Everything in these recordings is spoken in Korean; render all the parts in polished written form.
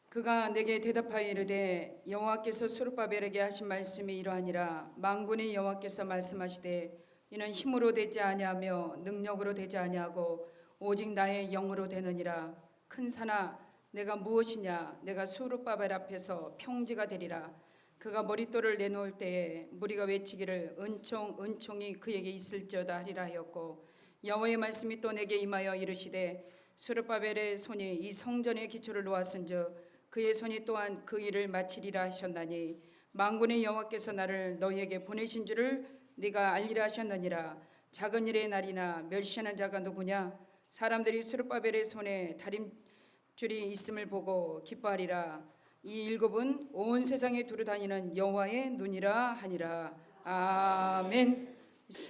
그가 내게 대답하여 이르되 여호와께서 스룹바벨에게 하신 말씀이 이러하니라. 만군의 여호와께서 말씀하시되 이는 힘으로 되지 아니하며 능력으로 되지 아니하고 오직 나의 영으로 되느니라. 큰 산아 내가 무엇이냐? 내가 스룹바벨 앞에서 평지가 되리라. 그가 머릿돌을 내놓을 때에 무리가 외치기를 은총 은총이 그에게 있을지어다 하리라 하였고, 여호와의 말씀이 또 내게 임하여 이르시되 스룹바벨의 손이 이 성전의 기초를 놓았은즉 그의 손이 또한 그 일을 마치리라 하셨나니, 만군의 여호와께서 나를 너희에게 보내신 줄을 네가 알리라 하셨느니라. 작은 일의 날이나 멸시하는 자가 누구냐? 사람들이 스룹바벨의 손에 다림줄이 있음을 보고 기뻐하리라. 이 일곱은 온 세상에 두루 다니는 여호와의 눈이라 하니라. 아멘.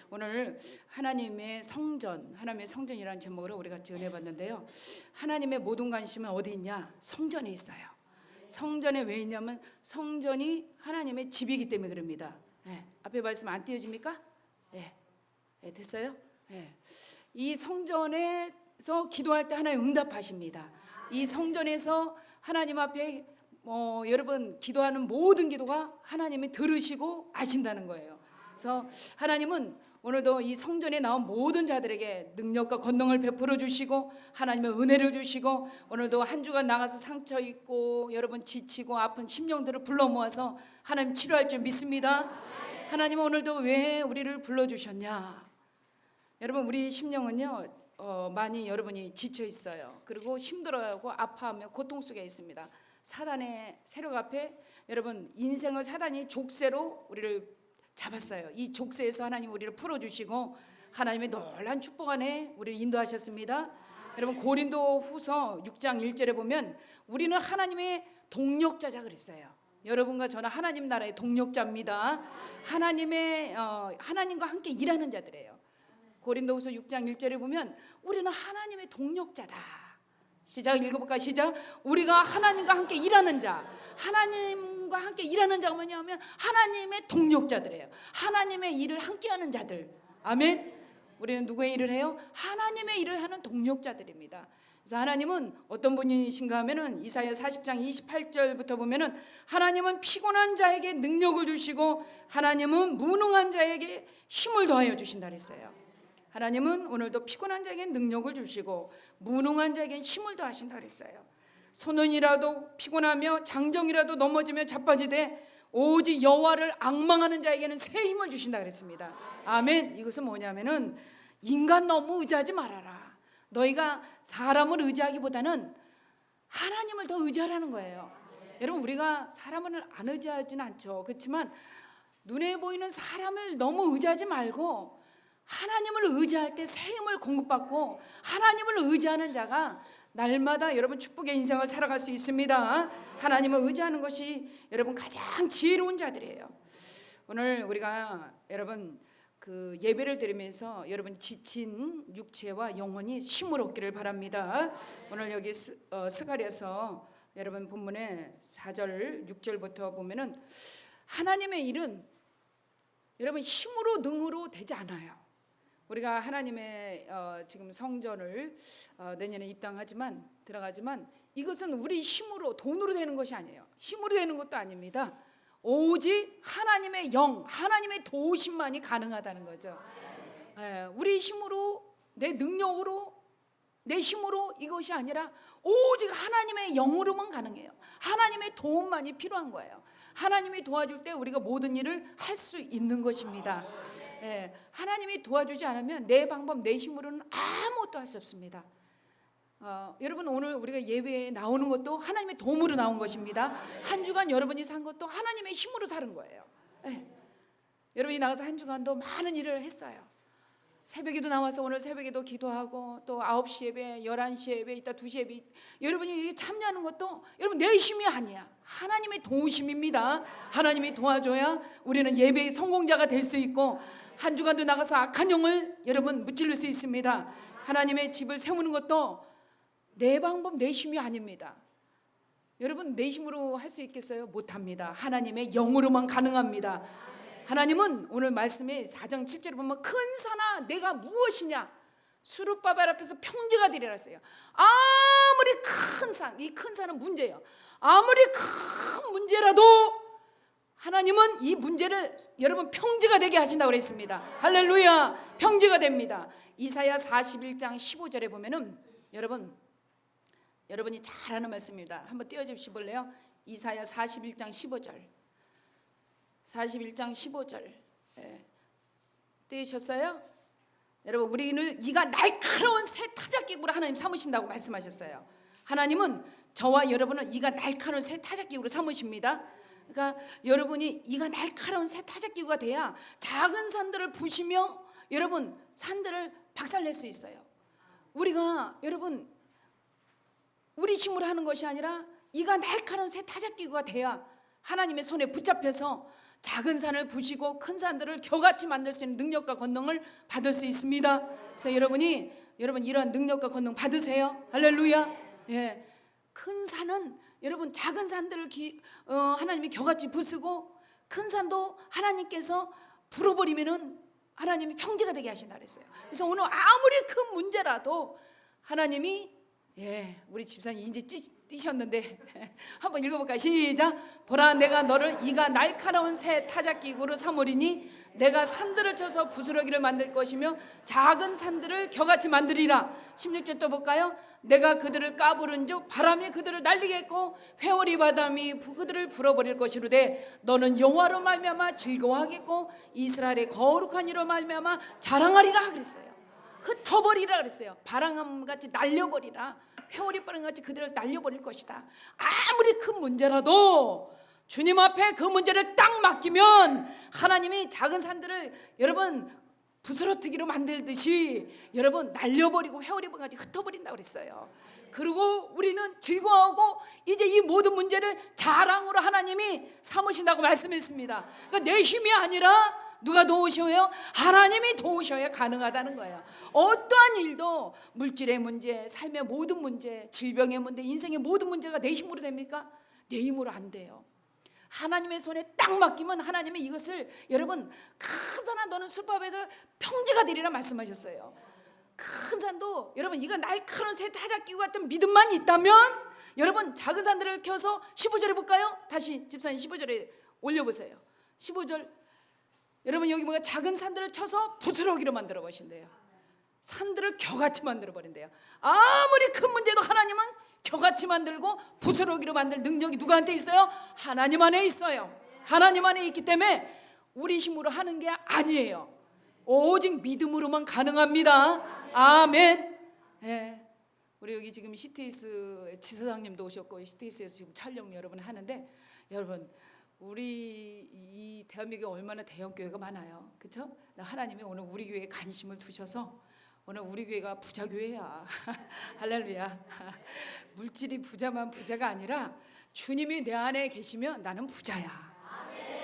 오늘 하나님의 성전, 하나님의 성전이라는 제목으로 우리 같이 은혜 받는데요. 하나님의 모든 관심은 어디 있냐? 성전에 있어요. 성전에 왜 있냐면 성전이 하나님의 집이기 때문에 그럽니다. 앞에 말씀 안 띄워집니까? 됐어요? 이 성전에서 기도할 때 하나님 응답하십니다. 이 성전에서 하나님 앞에 여러분 기도하는 모든 기도가 하나님이 들으시고 아신다는 거예요. 그래서 하나님은 오늘도 이 성전에 나온 모든 자들에게 능력과 권능을 베풀어 주시고 하나님의 은혜를 주시고, 오늘도 한 주간 나가서 상처 있고 여러분 지치고 아픈 심령들을 불러 모아서 하나님 치료할 줄 믿습니다. 하나님은 오늘도 왜 우리를 불러주셨냐? 여러분 우리 심령은요 많이 여러분이 지쳐 있어요. 그리고 힘들어하고 아파하며 고통 속에 있습니다. 사단의 세력 앞에 여러분 인생을 사단이 족쇄로 우리를 잡았어요. 이 족쇄에서 하나님 우리를 풀어주시고 하나님의 놀라운 축복 안에 우리를 인도하셨습니다. 여러분 고린도 후서 6장 1절에 보면 우리는 하나님의 동력자자 그랬어요. 여러분과 저는 하나님 나라의 동력자입니다. 하나님과 함께 일하는 자들이에요. 고린도후서 6장 1절에 보면 우리는 하나님의 동력자다. 시작 읽어볼까? 시작. 우리가 하나님과 함께 일하는 자, 하나님과 함께 일하는 자가 뭐냐면 하나님의 동력자들이에요. 하나님의 일을 함께하는 자들. 아멘. 우리는 누구의 일을 해요? 하나님의 일을 하는 동력자들입니다. 그래서 하나님은 어떤 분이신가 하면은 이사야 40장 28절부터 보면은 하나님은 피곤한 자에게 능력을 주시고 하나님은 무능한 자에게 힘을 더하여 주신다 그랬어요. 하나님은 오늘도 피곤한 자에게 능력을 주시고 무능한 자에게 힘을 더하신다 그랬어요. 소년이라도 피곤하며 장정이라도 넘어지며 자빠지되 오직 여호와를 앙망하는 자에게는 새 힘을 주신다 그랬습니다. 아멘. 이것은 뭐냐면은 인간 너무 의지하지 말아라. 너희가 사람을 의지하기보다는 하나님을 더 의지하라는 거예요. 여러분 우리가 사람을 안 의지하지는 않죠. 그렇지만 눈에 보이는 사람을 너무 의지하지 말고 하나님을 의지할 때 새 힘을 공급받고 하나님을 의지하는 자가 날마다 여러분 축복의 인생을 살아갈 수 있습니다. 하나님을 의지하는 것이 여러분 가장 지혜로운 자들이에요. 오늘 우리가 여러분 그 예배를 드리면서 여러분 지친 육체와 영혼이 힘을 얻기를 바랍니다. 오늘 여기 스가랴서 여러분 본문에 4절 6절부터 보면은 하나님의 일은 여러분 힘으로 능으로 되지 않아요. 우리가 하나님의 지금 성전을 내년에 들어가지만 이것은 우리 힘으로 돈으로 되는 것이 아니에요. 힘으로 되는 것도 아닙니다. 오직 하나님의 영, 하나님의 도우심만이 가능하다는 거죠. 우리 힘으로, 내 능력으로, 내 힘으로 이것이 아니라 오직 하나님의 영으로만 가능해요. 하나님의 도움만이 필요한 거예요. 하나님이 도와줄 때 우리가 모든 일을 할 수 있는 것입니다. 하나님이 도와주지 않으면 내 방법, 내 힘으로는 아무것도 할 수 없습니다. 여러분 오늘 우리가 예배에 나오는 것도 하나님의 도움으로 나온 것입니다. 한 주간 여러분이 산 것도 하나님의 힘으로 사는 거예요. 여러분이 나가서 한 주간도 많은 일을 했어요. 새벽에도 나와서 오늘 새벽에도 기도하고 또 9시 예배, 11시 예배, 이따 2시 예배, 여러분이 참여하는 것도 여러분 내 힘이 아니야. 하나님의 도우심입니다. 하나님이 도와줘야 우리는 예배의 성공자가 될 수 있고 한 주간도 나가서 악한 영을 여러분 무찌를 수 있습니다. 하나님의 집을 세우는 것도 내 방법, 내 힘이 아닙니다. 여러분 내 힘으로 할 수 있겠어요? 못합니다. 하나님의 영으로만 가능합니다. 하나님은 오늘 말씀에 4장 7절에 보면 큰 산아 내가 무엇이냐? 수룹바벨 앞에서 평지가 되리라 했어요. 아무리 큰 산, 이 큰 산은 문제예요. 아무리 큰 문제라도 하나님은 이 문제를 여러분 평지가 되게 하신다고 그랬습니다. 할렐루야. 평지가 됩니다. 이사야 41장 15절에 보면은 여러분이 잘 아는 말씀입니다. 한번 띄워주시볼래요? 이사야 41장 15절. 41장 15절. 띄우셨어요? 여러분, 우리는 이가 날카로운 새 타작기구로 하나님 삼으신다고 말씀하셨어요. 하나님은 저와 여러분은 이가 날카로운 새 타작기구로 삼으십니다. 그러니까 여러분이 이가 날카로운 새 타작기구가 돼야 작은 산들을 부시며 여러분 산들을 박살낼 수 있어요. 우리가 여러분 우리 힘으로 하는 것이 아니라 이가 날카로운 새 타작기구가 돼야 하나님의 손에 붙잡혀서 작은 산을 부시고 큰 산들을 겨같이 만들 수 있는 능력과 권능을 받을 수 있습니다. 그래서 여러분 이러한 능력과 권능 받으세요. 할렐루야. 예, 큰 산은 여러분 작은 산들을 하나님이 겨같이 부수고 큰 산도 하나님께서 불어버리면은 하나님이 평지가 되게 하신다 그랬어요. 그래서 오늘 아무리 큰 문제라도 하나님이 우리 집사님 이제 뛰셨는데 한번 읽어볼까요? 시작. 보라, 내가 너를 이가 날카로운 새 타작기구로 삼으리니 내가 산들을 쳐서 부스러기를 만들 것이며 작은 산들을 겨같이 만들리라. 16절 또 볼까요? 내가 그들을 까부른즉 바람이 그들을 날리겠고 회오리 바람이 그들을 불어버릴 것이로되 너는 여호와로 말미암아 즐거워하겠고 이스라엘의 거룩한 이로 말미암아 자랑하리라 그랬어요. 흩어버리라 그랬어요. 바람같이 날려버리라. 회오리 바람같이 그들을 날려버릴 것이다. 아무리 큰 문제라도 주님 앞에 그 문제를 딱 맡기면 하나님이 작은 산들을 여러분 부스러뜨기로 만들듯이 여러분 날려버리고 회오리 바람같이 흩어버린다고 그랬어요. 그리고 우리는 즐거워하고 이제 이 모든 문제를 자랑으로 하나님이 삼으신다고 말씀했습니다. 그러니까 내 힘이 아니라 누가 도우셔요? 하나님이 도우셔야 가능하다는 거예요. 어떠한 일도 물질의 문제, 삶의 모든 문제, 질병의 문제, 인생의 모든 문제가 내 힘으로 됩니까? 내 힘으로 안 돼요. 하나님의 손에 딱 맡기면 하나님이 이것을 여러분 큰 산아 너는 숲밥에서 평지가 되리라 말씀하셨어요. 큰 산도 여러분 이거 날카로운 새 타작기구 같은 믿음만 있다면 여러분 작은 산들을 켜서 15절에 볼까요? 다시 집사님 15절에 올려보세요. 15절 여러분 여기 뭐가 작은 산들을 쳐서 부스러기로 만들어 버신대요. 산들을 겨같이 만들어 버린대요. 아무리 큰 문제도 하나님은 겨같이 만들고 부스러기로 만들 능력이 누구한테 있어요? 하나님 안에 있어요. 하나님 안에 있기 때문에 우리 힘으로 하는 게 아니에요. 오직 믿음으로만 가능합니다. 아멘. 네. 우리 여기 지금 CTS 지사장님도 오셨고 CTS에서 지금 촬영 여러분 하는데 여러분 우리 이 대한민국에 얼마나 대형 교회가 많아요, 그렇죠? 하나님이 오늘 우리 교회에 관심을 두셔서 오늘 우리 교회가 부자 교회야. 할렐루야. 물질이 부자만 부자가 아니라 주님이 내 안에 계시면 나는 부자야.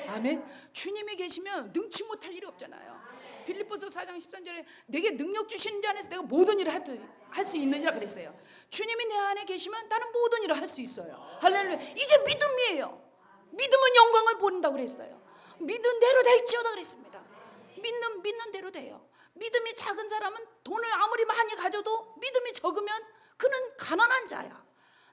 아멘. 주님이 계시면 능치 못할 일이 없잖아요. 빌립보서 4장 13절에 내게 능력 주시는 자 안에서 내가 모든 일을 할 수 있느니라 그랬어요. 주님이 내 안에 계시면 나는 모든 일을 할 수 있어요. 할렐루야. 이게 믿음이에요. 믿음은 영광을 본다고 그랬어요. 믿는 대로 될지어다 그랬습니다. 믿는 대로 돼요. 믿음이 작은 사람은 돈을 아무리 많이 가져도 믿음이 적으면 그는 가난한 자야.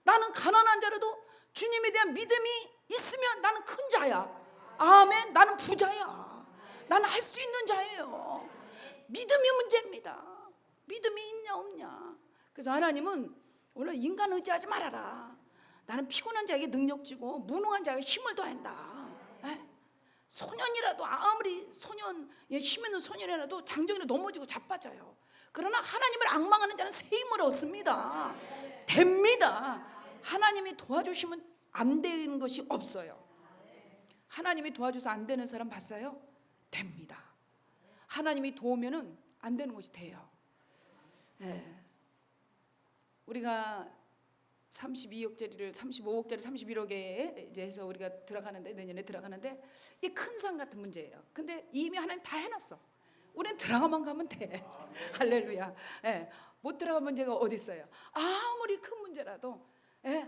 나는 가난한 자라도 주님에 대한 믿음이 있으면 나는 큰 자야. 아멘. 나는 부자야. 나는 할 수 있는 자예요. 믿음이 문제입니다. 믿음이 있냐 없냐. 그래서 하나님은 오늘 인간 의지하지 말아라. 나는 피곤한 자에게 능력 주고 무능한 자에게 힘을 더한다. 소년이라도 아무리 힘 있는 소년이라도 장정이라 넘어지고 자빠져요. 그러나 하나님을 앙망하는 자는 새 힘을 얻습니다. 됩니다. 하나님이 도와주시면 안 되는 것이 없어요. 하나님이 도와줘서 안 되는 사람 봤어요? 됩니다. 하나님이 도우면은 안 되는 것이 돼요. 우리가 32억짜리를 35억짜리 31억에 이제 해서 우리가 들어가는데 내년에 들어가는데 이 큰 산 같은 문제예요. 근데 이미 하나님 다 해놨어. 우리는 들어가만 가면 돼. 할렐루야. 못 들어간 문제가 어디 있어요? 아무리 큰 문제라도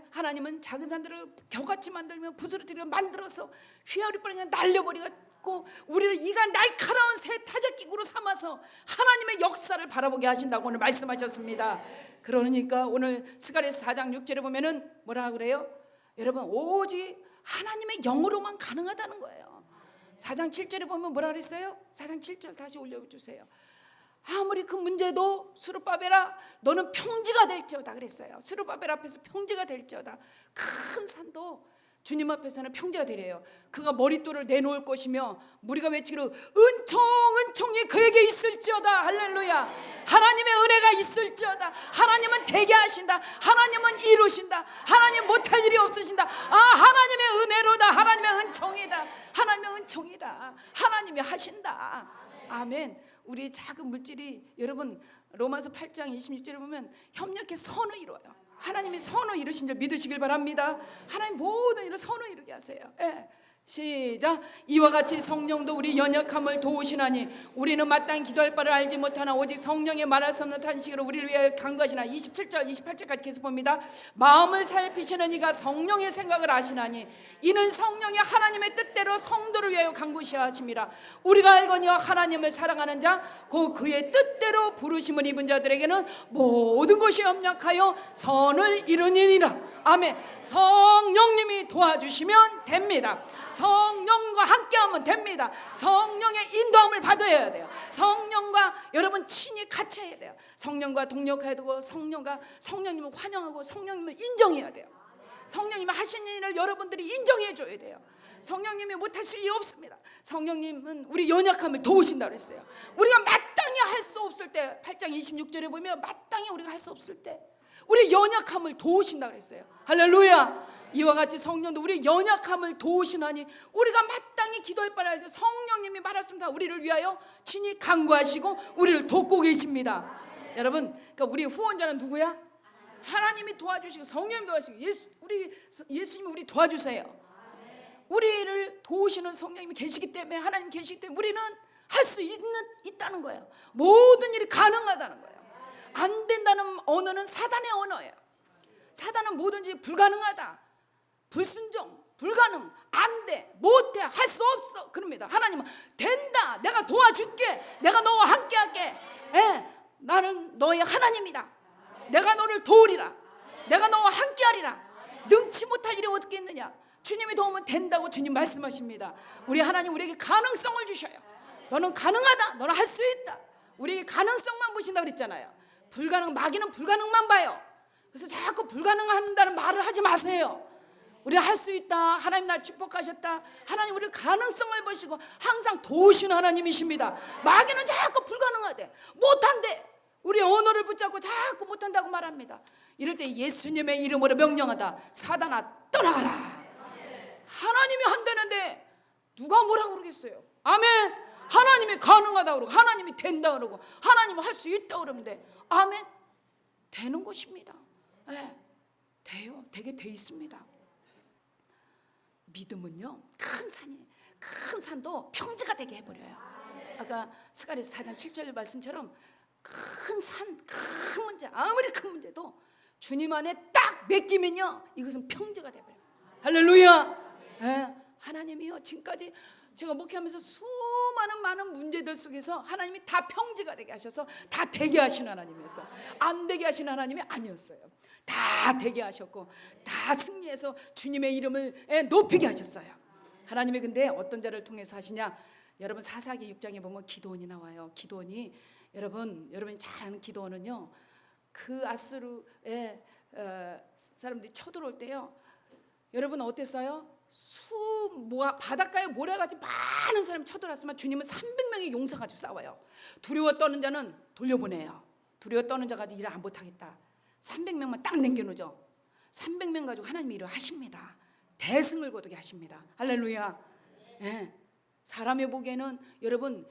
하나님은 작은 산들을 겨같이 만들며 부스러뜨리며 만들어서 휘어리 뿌리며 날려버리고 받고 우리를 이가 날카로운 새 타작기구로 삼아서 하나님의 역사를 바라보게 하신다고 오늘 말씀하셨습니다. 그러니까 오늘 스가랴서 4장 6절에 보면은 뭐라 그래요? 여러분 오직 하나님의 영으로만 가능하다는 거예요. 4장 7절에 보면 뭐라 그랬어요? 4장 7절 다시 올려주세요. 아무리 그 문제도 스룹바벨아 너는 평지가 될지어다 그랬어요. 스룹바벨 앞에서 평지가 될지어다. 큰 산도 주님 앞에서는 평지가 되래요. 그가 머릿돌을 내놓을 것이며 무리가 외치기로 은총 은총이 그에게 있을지어다. 할렐루야. 하나님의 은혜가 있을지어다. 하나님은 되게 하신다. 하나님은 이루신다. 하나님 못할 일이 없으신다. 하나님의 은혜로다. 하나님의 은총이다. 하나님의 은총이다. 하나님이 하신다. 아멘. 우리 작은 물질이 여러분 로마서 8장 26절에 보면 협력해 선을 이루어요. 하나님이 선을 이루신 줄 믿으시길 바랍니다. 하나님 모든 일을 선을 이루게 하세요. 시작. 이와 같이 성령도 우리 연약함을 도우시나니 우리는 마땅히 기도할 바를 알지 못하나 오직 성령의 말할 수 없는 탄식으로 우리를 위하여 간구하시나. 27절 28절까지 계속 봅니다. 마음을 살피시는 이가 성령의 생각을 아시나니 이는 성령이 하나님의 뜻대로 성도를 위하여 간구하심이라. 우리가 알거니와 하나님을 사랑하는 자 곧 그의 뜻대로 부르심을 입은 자들에게는 모든 것이 협력하여 선을 이루니라. 아멘. 성령님이 도와주시면 됩니다. 성령과 함께하면 됩니다. 성령의 인도함을 받아야 돼요. 성령과 여러분 친히 같이 해야 돼요. 성령과 동력해야 되고 성령님을 환영하고 성령님을 인정해야 돼요. 성령님이 하신 일을 여러분들이 인정해 줘야 돼요. 성령님이 못하실 일 없습니다. 성령님은 우리 연약함을 도우신다고 했어요. 우리가 마땅히 할 수 없을 때 8장 26절에 보면 마땅히 우리가 할 수 없을 때 우리 연약함을 도우신다고 했어요. 할렐루야. 이와 같이 성령도 우리 연약함을 도우시나니 우리가 마땅히 기도할 바를 알고 성령님이 말했습니다. 우리를 위하여 친히 간구하시고 우리를 돕고 계십니다. 여러분, 그러니까 우리 후원자는 누구야? 하나님이 도와주시고 성령님 도와주시고 예수님이 우리 도와주세요. 우리를 도우시는 성령님이 계시기 때문에 하나님 계시기 때문에 우리는 할 수 있다는 거예요. 모든 일이 가능하다는 거예요. 안 된다는 언어는 사단의 언어예요. 사단은 뭐든지 불가능하다, 불순종, 불가능, 안 돼, 못해, 할 수 없어 그럽니다. 하나님은 된다, 내가 도와줄게, 내가 너와 함께 할게. 나는 너의 하나님이다. 내가 너를 도우리라. 내가 너와 함께 하리라. 능치 못할 일이 어떻게 있느냐. 주님이 도우면 된다고 주님 말씀하십니다. 우리 하나님 우리에게 가능성을 주셔요. 너는 가능하다, 너는 할 수 있다. 우리에게 가능성만 보신다고 그랬잖아요. 마귀는 불가능만 봐요. 그래서 자꾸 불가능한다는 말을 하지 마세요. 우리가 할 수 있다, 하나님 날 축복하셨다, 하나님 우리 가능성을 보시고 항상 도우시는 하나님이십니다. 마귀는 자꾸 불가능하대, 못한대. 우리 언어를 붙잡고 자꾸 못한다고 말합니다. 이럴 때 예수님의 이름으로 명령하다. 사단아 떠나가라. 하나님이 한다는데 누가 뭐라고 그러겠어요. 아멘. 하나님이 가능하다고 그러고 하나님이 된다고 그러고 하나님이 할 수 있다고 그러면 돼. 아멘. 되는 것입니다. 돼요. 되게 돼 있습니다. 믿음은요, 큰 산도 평지가 되게 해버려요. 아까 스가랴서 4장 7절 말씀처럼 큰 산, 큰 문제, 아무리 큰 문제도 주님 안에 딱 맡기면요 이것은 평지가 돼버려요. 할렐루야. 하나님이요 지금까지 제가 목회하면서 많은 문제들 속에서 하나님이 다 평지가 되게 하셔서 다 되게 하시는 하나님이었어요. 안 되게 하시는 하나님이 아니었어요. 다 되게 하셨고 다 승리해서 주님의 이름을 높이게 하셨어요. 하나님이 근데 어떤 자를 통해서 하시냐. 여러분 사사기 6장에 보면 기드온이 나와요. 기드온이 여러분이 잘 아는 기드온은요, 그 아수르의 사람들이 쳐들어올 때요, 여러분 어땠어요? 바닷가에 모래같이 많은 사람이 쳐들어왔으면 주님은 300명의 용사 가지고 싸워요. 두려워 떠는 자는 돌려보내요. 두려워 떠는 자 가지고 일을 안 못하겠다. 300명만 딱 남겨놓죠. 300명 가지고 하나님이 일을 하십니다. 대승을 거두게 하십니다. 할렐루야. 사람의 보기에는 여러분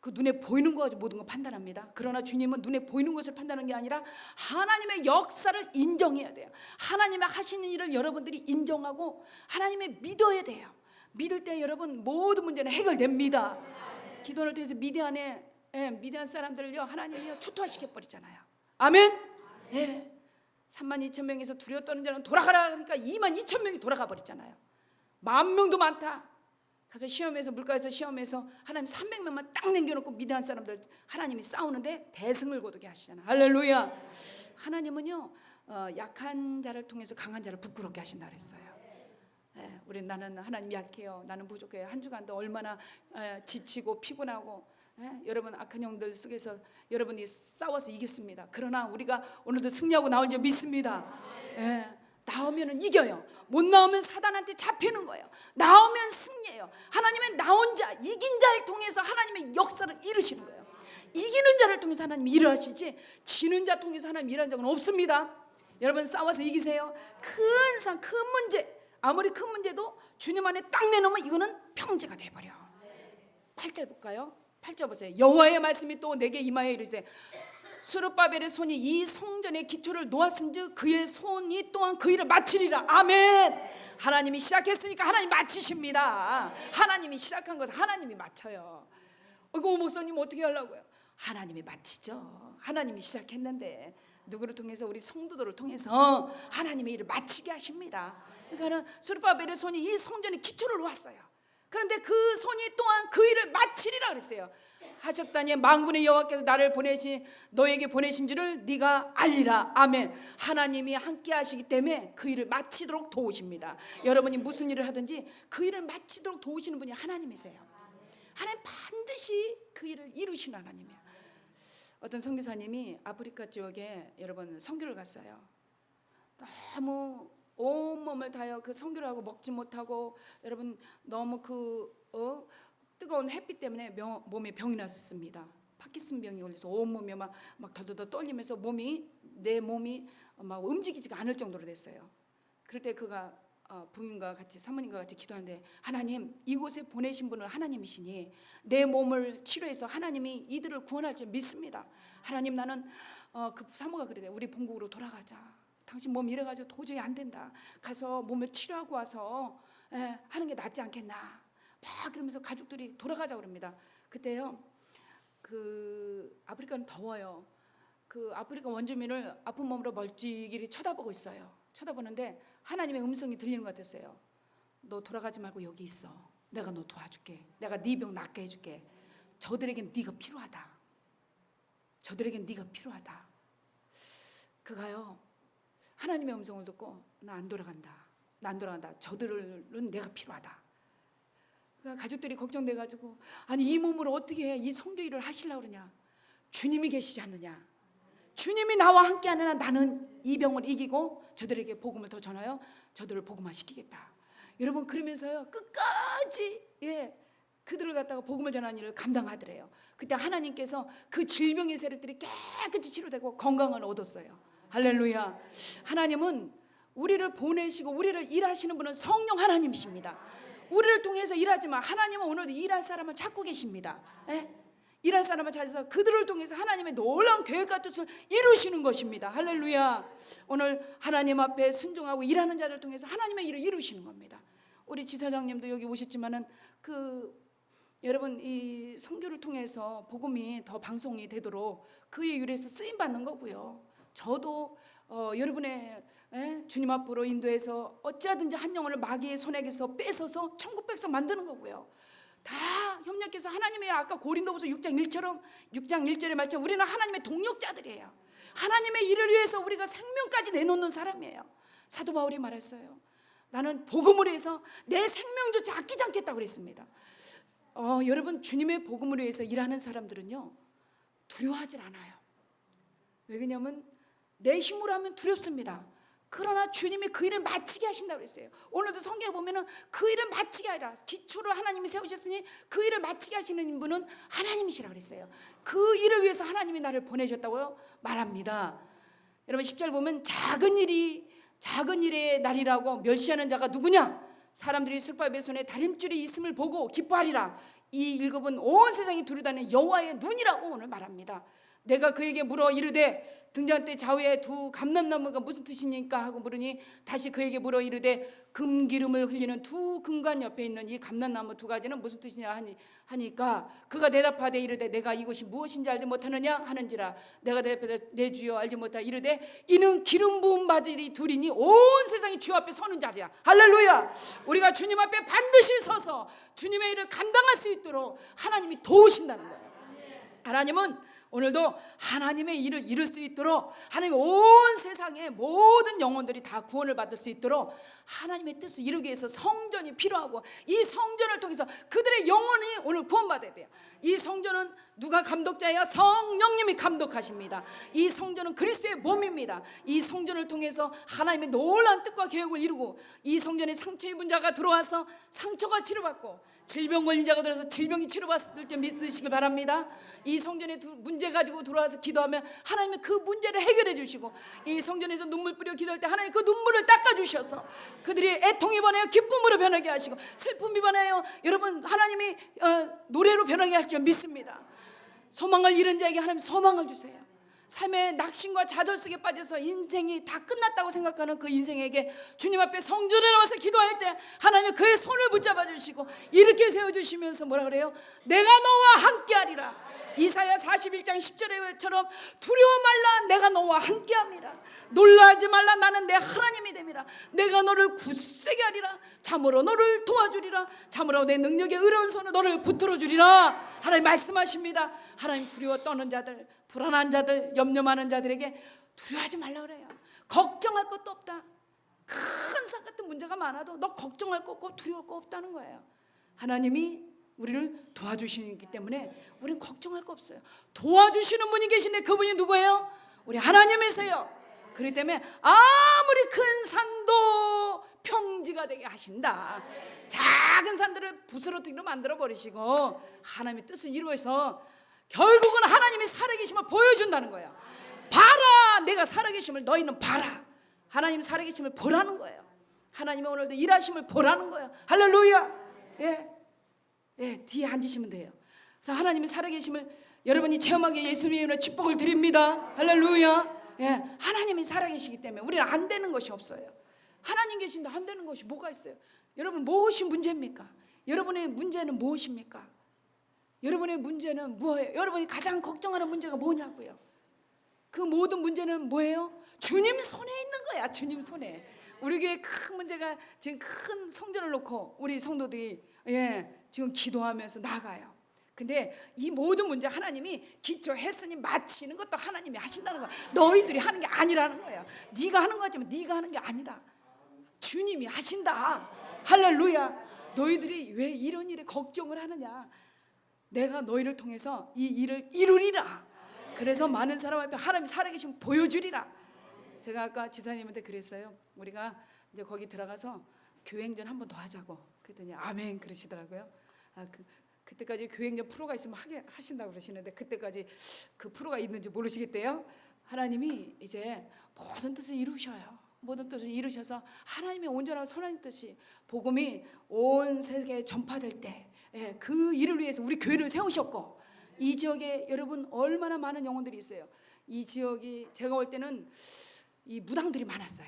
그 눈에 보이는 거 가지고 모든 걸 판단합니다. 그러나 주님은 눈에 보이는 것을 판단하는 게 아니라 하나님의 역사를 인정해야 돼요. 하나님의 하시는 일을 여러분들이 인정하고 하나님의 믿어야 돼요. 믿을 때 여러분 모든 문제는 해결됩니다. 기도를 통해서 미디안 사람들을요 하나님이요 초토화시켜 버리잖아요. 아멘. 32,000명에서 두려워 떠는 자는 돌아가라 그러니까 22,000명이 돌아가 버렸잖아요. 10,000명도 많다. 가서 시험에서 물가에서 시험에서 하나님 300명만 딱 남겨놓고 미디안 사람들 하나님이 싸우는데 대승을 거두게 하시잖아. 할렐루야. 하나님은요 약한 자를 통해서 강한 자를 부끄럽게 하신다 그랬어요. 우리 나는 하나님 약해요. 나는 부족해요. 한 주간도 얼마나 지치고 피곤하고 여러분 악한 영들 속에서 여러분이 싸워서 이겼습니다. 그러나 우리가 오늘도 승리하고 나올 줄 믿습니다. 나오면 이겨요. 못 나오면 사단한테 잡히는 거예요. 나오면 승리해요. 하나님은 나온 자, 이긴 자를 통해서 하나님의 역사를 이루시는 거예요. 이기는 자를 통해서 하나님이 일하시지 지는 자 통해서 하나님 일하는 적은 없습니다. 여러분 싸워서 이기세요. 큰 문제, 아무리 큰 문제도 주님 안에 딱 내놓으면 이거는 평지가 돼버려. 8절 볼까요? 8절 보세요. 여호와의 말씀이 또 내게 임하여 이르시되 스룹바벨의 손이 이 성전의 기초를 놓았은즉 그의 손이 또한 그 일을 마치리라. 아멘. 하나님이 시작했으니까 하나님 마치십니다. 하나님이 시작한 것을 하나님이 마쳐요. 이거 목사님 어떻게 하려고요? 하나님이 마치죠. 하나님이 시작했는데 누구를 통해서? 우리 성도들을 통해서 하나님의 일을 마치게 하십니다. 그러니까 스룹바벨의 손이 이 성전의 기초를 놓았어요. 그런데 그 손이 또한 그 일을 마치리라 그랬어요. 하셨다니 만군의 여호와께서 나를 너에게 보내신 줄을 네가 알리라. 아멘. 하나님이 함께 하시기 때문에 그 일을 마치도록 도우십니다. 여러분이 무슨 일을 하든지 그 일을 마치도록 도우시는 분이 하나님이세요. 하나님 반드시 그 일을 이루시는 하나님이에요. 어떤 선교사님이 아프리카 지역에 여러분 선교를 갔어요. 너무 온몸을 다하여 그 선교를 하고 먹지 못하고 여러분 너무 뜨거운 햇빛 때문에 몸에 병이 났습니다. 파킨슨 병이 걸려서 온몸이 막 덜덜덜 떨리면서 내 몸이 막 움직이지가 않을 정도로 됐어요. 그럴 때 그가 부인과 같이 사모님과 같이 기도하는데 하나님 이곳에 보내신 분은 하나님이시니 내 몸을 치료해서 하나님이 이들을 구원할 줄 믿습니다. 하나님 나는 그 사모가 그러대. 우리 본국으로 돌아가자. 당신 몸 이래가지고 도저히 안 된다. 가서 몸을 치료하고 와서 하는 게 낫지 않겠나. 막 그러면서 가족들이 돌아가자고 그럽니다. 그때요 그 아프리카는 더워요. 그 아프리카 원주민을 아픈 몸으로 멀찍이 쳐다보고 있어요. 쳐다보는데 하나님의 음성이 들리는 것 같았어요. 너 돌아가지 말고 여기 있어. 내가 너 도와줄게. 내가 네 병 낫게 해줄게. 저들에겐 네가 필요하다. 저들에겐 네가 필요하다. 그가요 하나님의 음성을 듣고 나 안 돌아간다. 나 안 돌아간다. 저들은 내가 필요하다. 그러니까 가족들이 걱정돼가지고 아니 이 몸으로 어떻게 해? 이 선교 일을 하시려고 그러냐? 주님이 계시지 않느냐? 주님이 나와 함께하는 한 나는 이 병을 이기고 저들에게 복음을 더 전하여 저들을 복음화시키겠다. 여러분 그러면서요 끝까지 그들을 갖다가 복음을 전하는 일을 감당하더래요. 그때 하나님께서 그 질병의 세력들이 깨끗이 치료되고 건강을 얻었어요. 할렐루야. 하나님은 우리를 보내시고 우리를 일하시는 분은 성령 하나님이십니다. 우리를 통해서 일하지만 하나님은 오늘도 일할 사람을 찾고 계십니다. 일할 사람을 찾아서 그들을 통해서 하나님의 놀라운 계획과 뜻을 이루시는 것입니다. 할렐루야. 오늘 하나님 앞에 순종하고 일하는 자를 통해서 하나님의 일을 이루시는 겁니다. 우리 지사장님도 여기 오셨지만은 여러분 이 선교를 통해서 복음이 더 방송이 되도록 그의 일에서 쓰임 받는 거고요. 저도 여러분의 주님 앞으로 인도해서 어찌하든지 한 영혼을 마귀의 손에게서 뺏어서 천국 백성 만드는 거고요. 다 협력해서 하나님의 아까 고린도후서 6장 1절의 말처럼 우리는 하나님의 동력자들이에요. 하나님의 일을 위해서 우리가 생명까지 내놓는 사람이에요. 사도 바울이 말했어요. 나는 복음을 위해서 내 생명조차 아끼지 않겠다고 그랬습니다. 여러분 주님의 복음을 위해서 일하는 사람들은요 두려워하지 않아요. 왜 그러냐면 내 힘으로 하면 두렵습니다. 그러나 주님이 그 일을 마치게 하신다고 그랬어요. 오늘도 성경에 보면은 그 일을 마치게 하라. 기초를 하나님이 세우셨으니 그 일을 마치게 하시는 분은 하나님이시라고 그랬어요. 그 일을 위해서 하나님이 나를 보내셨다고 말합니다. 여러분 10절 보면 작은 일의 날이라고 멸시하는 자가 누구냐? 사람들이 술밥의 손에 다림줄이 있음을 보고 기뻐하리라. 이 일곱은 온 세상이 두루다니는 여호와의 눈이라고 오늘 말합니다. 내가 그에게 물어 이르되 등잔 때 좌우에 두 감람나무가 무슨 뜻이니까 하고 물으니 다시 그에게 물어 이르되 금기름을 흘리는 두 금관 옆에 있는 이 감람나무 두 가지는 무슨 뜻이냐 하니까 그가 대답하되 이르되 내가 이것이 무엇인지 알지 못하느냐 하는지라. 내가 대답하되 내 주여 알지 못하 이르되 이는 기름 부은 바들이 둘이니 온 세상이 주 앞에 서는 자리야. 할렐루야. 우리가 주님 앞에 반드시 서서 주님의 일을 감당할 수 있도록 하나님이 도우신다는 거예요. 하나님은 오늘도 하나님의 일을 이룰 수 있도록, 하나님 온 세상의 모든 영혼들이 다 구원을 받을 수 있도록 하나님의 뜻을 이루기 위해서 성전이 필요하고, 이 성전을 통해서 그들의 영혼이 오늘 구원받아야 돼요. 이 성전은 누가 감독자예요? 성령님이 감독하십니다. 이 성전은 그리스도의 몸입니다. 이 성전을 통해서 하나님의 놀라운 뜻과 계획을 이루고, 이 성전에 상처 입은 자가 들어와서 상처가 치료받고, 질병 걸린 자가 들어서 질병이 치료받을 때 믿으시길 바랍니다. 이 성전에 문제 가지고 들어와서 기도하면 하나님이 그 문제를 해결해 주시고, 이 성전에서 눈물 뿌려 기도할 때 하나님 그 눈물을 닦아 주셔서 그들이 애통이 변하여 기쁨으로 변하게 하시고, 슬픔이 변하여 여러분 하나님이 노래로 변하게 할 줄 믿습니다. 소망을 잃은 자에게 하나님 소망을 주세요. 삶의 낙심과 좌절 속에 빠져서 인생이 다 끝났다고 생각하는 그 인생에게 주님 앞에 성전에 나와서 기도할 때 하나님이 그의 손을 붙잡아 주시고 이렇게 세워주시면서 뭐라 그래요? 내가 너와 함께하리라. 이사야 41장 10절에처럼 두려워 말라, 내가 너와 함께함이라. 놀라지 말라, 나는 내 하나님이 됨이라. 내가 너를 굳세게 하리라. 참으로 너를 도와주리라. 참으로 내 능력의 의로운 손으로 너를 붙들어 주리라. 하나님 말씀하십니다. 하나님 두려워 떠는 자들, 불안한 자들, 염려 많은 자들에게 두려워하지 말라 그래요. 걱정할 것도 없다. 큰 산 같은 문제가 많아도 너 걱정할 거 없고 두려울 거 없다는 거예요. 하나님이 우리를 도와주시기 때문에 우리는 걱정할 거 없어요. 도와주시는 분이 계신데 그분이 누구예요? 우리 하나님이세요. 그렇기 때문에 아무리 큰 산도 평지가 되게 하신다. 작은 산들을 부스러뜨기로 만들어 버리시고 하나님의 뜻을 이루어서 결국은 하나님이 살아계심을 보여준다는 거예요. 봐라, 내가 살아계심을 너희는 봐라. 하나님 살아계심을 보라는 거예요. 하나님이 오늘도 일하심을 보라는 거예요. 할렐루야. 뒤에 앉으시면 돼요. 그래서 하나님이 살아계심을 여러분이 체험하게 예수님의 이름으로 축복을 드립니다. 할렐루야. 하나님이 살아계시기 때문에 우리는 안 되는 것이 없어요. 하나님 계신데 안 되는 것이 뭐가 있어요? 여러분 무엇이 문제입니까? 여러분의 문제는 무엇입니까? 여러분의 문제는 뭐예요? 여러분이 가장 걱정하는 문제가 뭐냐고요? 그 모든 문제는 뭐예요? 주님 손에 있는 거야. 주님 손에. 우리 교회 큰 문제가 지금 큰 성전을 놓고 우리 성도들이 지금 기도하면서 나가요. 근데 이 모든 문제 하나님이 기초했으니 마치는 것도 하나님이 하신다는 거야. 너희들이 하는 게 아니라는 거야. 네가 하는 거지만 네가 하는 게 아니다. 주님이 하신다. 할렐루야. 너희들이 왜 이런 일에 걱정을 하느냐? 내가 너희를 통해서 이 일을 이루리라. 그래서 많은 사람 앞에 하나님 살아계신 보여주리라. 제가 아까 지사님한테 그랬어요. 우리가 이제 거기 들어가서 교행전 한 번 더 하자고. 그랬더니 아멘 그러시더라고요. 그때까지 교행전 프로가 있으면 하신다고 그러시는데 그때까지 그 프로가 있는지 모르시겠대요. 하나님이 이제 모든 뜻을 이루셔요. 모든 뜻을 이루셔서 하나님의 온전하고 선한 뜻이 복음이 온 세계에 전파될 때 그 일을 위해서 우리 교회를 세우셨고, 이 지역에 여러분 얼마나 많은 영혼들이 있어요. 이 지역이 제가 올 때는 이 무당들이 많았어요.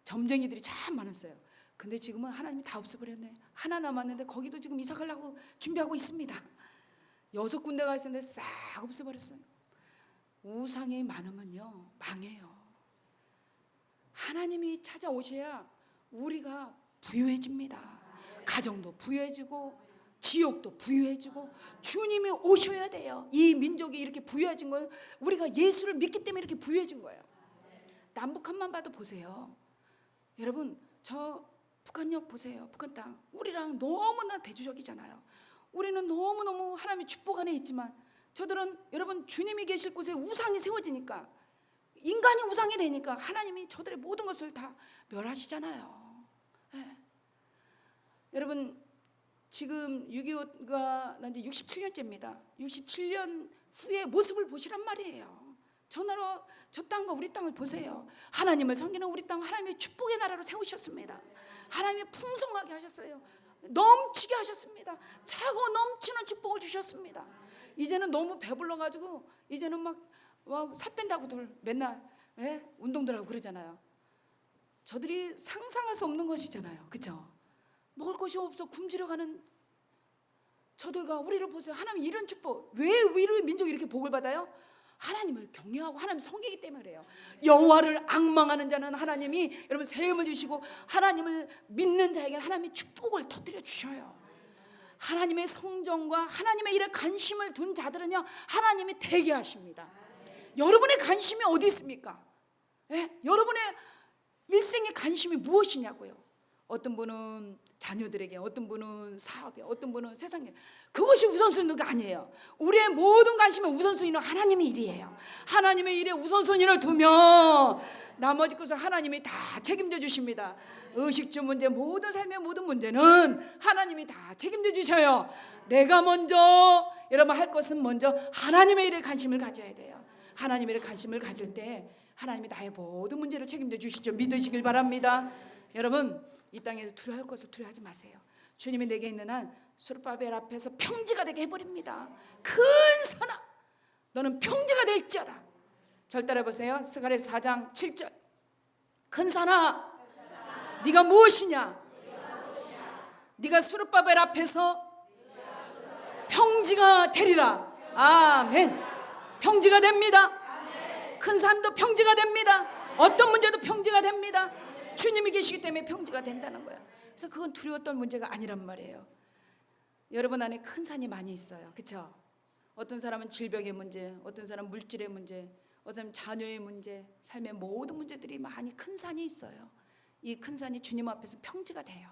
점쟁이들이 참 많았어요. 근데 지금은 하나님이 다 없애버렸네. 하나 남았는데 거기도 지금 이사 가려고 준비하고 있습니다. 6군데가 있었는데 싹 없애버렸어요. 우상이 많으면요 망해요. 하나님이 찾아오셔야 우리가 부유해집니다. 가정도 부유해지고 지옥도 부유해지고 주님이 오셔야 돼요. 이 민족이 이렇게 부유해진 건 우리가 예수를 믿기 때문에 이렇게 부유해진 거예요. 남북한만 봐도 보세요. 여러분 저 북한역 보세요. 북한 땅 우리랑 너무나 대조적이잖아요. 우리는 너무너무 하나님의 축복 안에 있지만 저들은 여러분 주님이 계실 곳에 우상이 세워지니까, 인간이 우상이 되니까 하나님이 저들의 모든 것을 다 멸하시잖아요. 여러분 지금 6.25가 난 이제 67년째입니다. 67년 후의 모습을 보시란 말이에요. 저 땅과 우리 땅을 보세요. 하나님을 섬기는 우리 땅 하나님의 축복의 나라로 세우셨습니다. 하나님이 풍성하게 하셨어요. 넘치게 하셨습니다. 차고 넘치는 축복을 주셨습니다. 이제는 너무 배불러가지고 이제는 막 살 뺀다고들 맨날 운동들 하고 그러잖아요. 저들이 상상할 수 없는 것이잖아요. 그렇죠? 먹을 것이 없어 굶주려가는 저들과 우리를 보세요. 하나님 이런 축복. 왜 우리 민족이 이렇게 복을 받아요? 하나님을 경외하고 하나님 섬기기 때문에 그래요. 여호와를 앙망하는 자는 하나님이 여러분 세움을 주시고 하나님을 믿는 자에게는 하나님이 축복을 터뜨려 주셔요. 하나님의 성정과 하나님의 일에 관심을 둔 자들은요, 하나님이 되게 하십니다. 여러분의 관심이 어디 있습니까? 여러분의 일생의 관심이 무엇이냐고요. 어떤 분은 자녀들에게, 어떤 분은 사업에, 어떤 분은 세상에. 그것이 우선순위가 아니에요. 우리의 모든 관심의 우선순위는 하나님의 일이에요. 하나님의 일에 우선순위를 두면 나머지 것을 하나님이 다 책임져 주십니다. 의식주 문제, 모든 삶의 모든 문제는 하나님이 다 책임져 주셔요. 내가 먼저 여러분 할 것은 먼저 하나님의 일에 관심을 가져야 돼요. 하나님의 일에 관심을 가질 때 하나님이 나의 모든 문제를 책임져 주시죠. 믿으시길 바랍니다. 여러분 이 땅에서 두려워할 것을 두려워하지 마세요. 주님이 내게 있는 한 수르바벨 앞에서 평지가 되게 해버립니다. 큰 산아 너는 평지가 될지어다. 절 따라해보세요. 스가랴서 4장 7절. 큰 산아 네가 무엇이냐? 네가 수르바벨 앞에서 평지가 되리라. 아멘. 평지가 됩니다. 큰 산도 평지가 됩니다. 어떤 문제도 평지가 됩니다. 주님이 계시기 때문에 평지가 된다는 거예요. 그래서 그건 두려웠던 문제가 아니란 말이에요. 여러분 안에 큰 산이 많이 있어요. 그렇죠? 어떤 사람은 질병의 문제, 어떤 사람은 물질의 문제, 어떤 사람은 자녀의 문제, 삶의 모든 문제들이 많이 큰 산이 있어요. 이 큰 산이 주님 앞에서 평지가 돼요.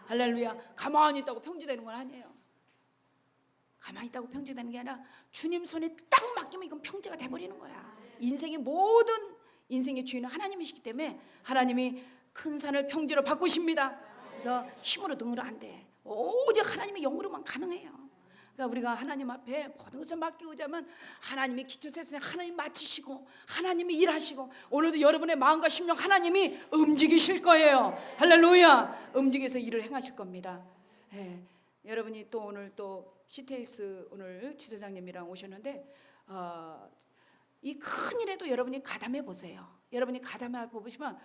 할렐루야. 가만히 있다고 평지되는 건 아니에요. 가만히 있다고 평지되는 게 아니라 주님 손에 딱 맡기면 이건 평지가 돼버리는 거야. 인생의 모든 인생의 주인은 하나님이시기 때문에 하나님이 큰 산을 평지로 바꾸십니다. 그래서 힘으로 등으로 안 돼. 오직 하나님의 영으로만 가능해요. 그러니까 우리가 하나님 앞에 모든 것을 맡기고자면 하나님이 기초세상에 하나님 마치시고 하나님이 일하시고 오늘도 여러분의 마음과 심령 하나님이 움직이실 거예요. 할렐루야. 움직여서 일을 행하실 겁니다. 여러분이 또 오늘 또 시테이스 오늘 지사장님이랑 오셨는데 이 큰 일에도 여러분이 가담해 보세요. 여러분이 가담해 보시면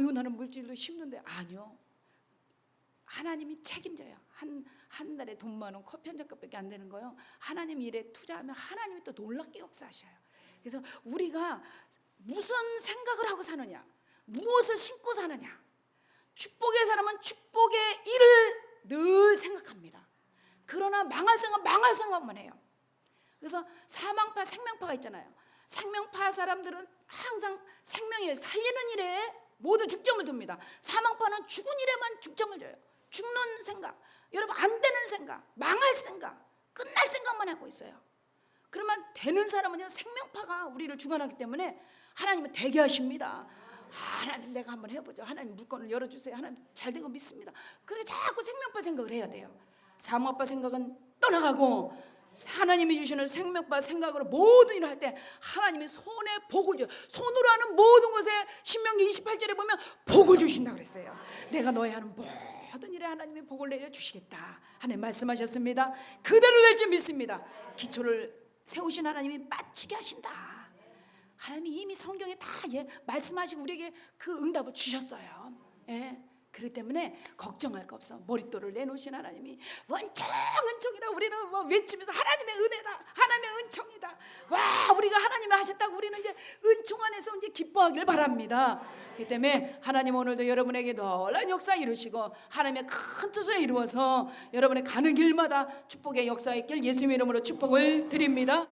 이거 나는 물질도 힘든데 아니요. 하나님이 책임져요. 한 달에 돈 많원 커피 한 잔값밖에 안 되는 거요. 하나님 일에 투자하면 하나님이 또 놀랍게 역사하셔요. 그래서 우리가 무슨 생각을 하고 사느냐, 무엇을 심고 사느냐. 축복의 사람은 축복의 일을 늘 생각합니다. 그러나 망할 생각만 해요. 그래서 사망파, 생명파가 있잖아요. 생명파 사람들은 항상 생명을 살리는 일에 모든 중점을 둡니다. 사망파는 죽은 일에만 중점을 줘요. 죽는 생각, 여러분 안 되는 생각, 망할 생각, 끝날 생각만 하고 있어요. 그러면 되는 사람은요, 생명파가 우리를 주관하기 때문에 하나님은 되게 하십니다. 하나님 내가 한번 해보죠. 하나님 물건을 열어주세요. 하나님 잘 된 거 믿습니다. 그래 자꾸 생명파 생각을 해야 돼요. 사망파 생각은 떠나가고 하나님이 주시는 생명파 생각으로 모든 일을 할 때 하나님이 손에 복을 줘. 손으로 하는 모든 것에 신명기 28절에 보면 복을 주신다 그랬어요. 내가 너의 하는 모든 일에 하나님이 복을 내려주시겠다 하나님 말씀하셨습니다. 그대로 될 줄 믿습니다. 기초를 세우신 하나님이 마치게 하신다. 하나님이 이미 성경에 다 말씀하시고 우리에게 그 응답을 주셨어요. 그렇기 때문에 걱정할 거 없어. 머릿돌을 내놓으신 하나님이 은총이다. 우리는 외치면서 하나님의 은혜다, 하나님의 은총이다. 와, 우리가 하나님이 하셨다고 우리는 이제 은총 안에서 이제 기뻐하길 바랍니다. 그렇기 때문에 하나님 오늘도 여러분에게 놀라운 역사 이루시고 하나님의 큰 뜻을 이루어서 여러분의 가는 길마다 축복의 역사 있길 예수님의 이름으로 축복을 드립니다.